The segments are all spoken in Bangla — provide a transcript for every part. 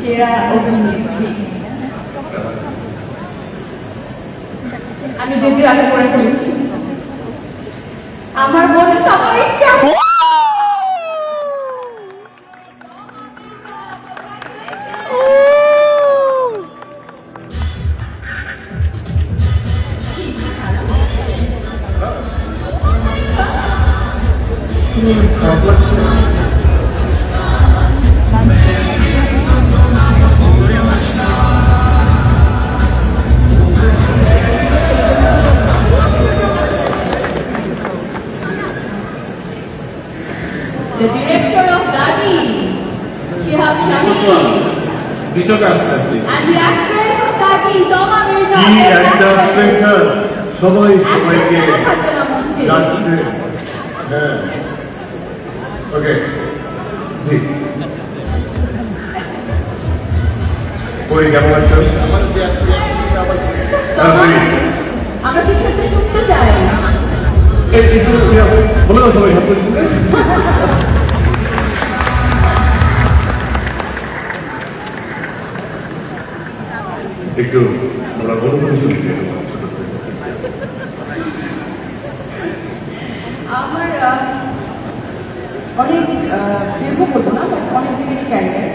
সেরা অভিনেত্রী আমি যদিও আগে পড়ে ফেলেছি। আমার বলে তো আমার ইচ্ছা। The director of Dadi, Shihab Shaheen. And the actress of Dadi, Toma Mirza. কি একটা প্রেশার, সবাই সবাইকে থাকবে না মঞ্চে। ডাকছে। হ্যাঁ, ওকে, জি। ওই কেমন আছো? আমরা কিছু একটা শুনতে চাই। বলে দাও সবাই হাত তুলে। একটু আমরা বড় করে শুনছি। আমার অনেক দীর্ঘ বলবো না, অনেক দিনের ক্যারিয়ার।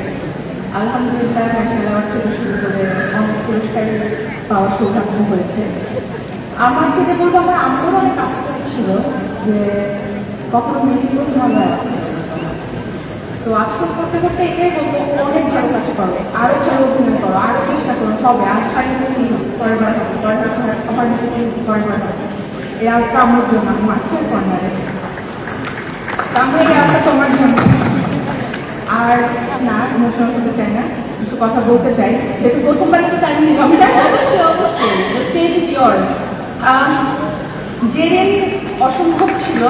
আলহামদুলিল্লাহ ন্যাশনাল অ্যাওয়ার্ড থেকে শুরু করে অনেক পুরস্কার পাওয়ার সৌভাগ্য হয়েছে। আমার থেকে বলবো আমার আমারও অনেক আফসোস ছিল যে কখনো মেয়েকে ভালো। তো আফসোস করতে করতে এটাই বলবো, অনেক ভালো কাজ করো, আরো ভালো অভিনয় করো, আরো চেষ্টা করো, হবে আর শারীরিক প্লিজ পরেরবার হবে, পরেরবার হবে। এই আর কামড়ের জন্য আমি আছি কর্নারে, কামড়ে গেলে তোমার জন্য। আর না ইমোশনাল হতে চাই না, কিছু কথা বলতে চাই, যেহেতু প্রথমবার একটু টাইম নিলাম। অবশ্যই অবশ্যই, the stage is yours. Zerin অসম্ভব ছিল।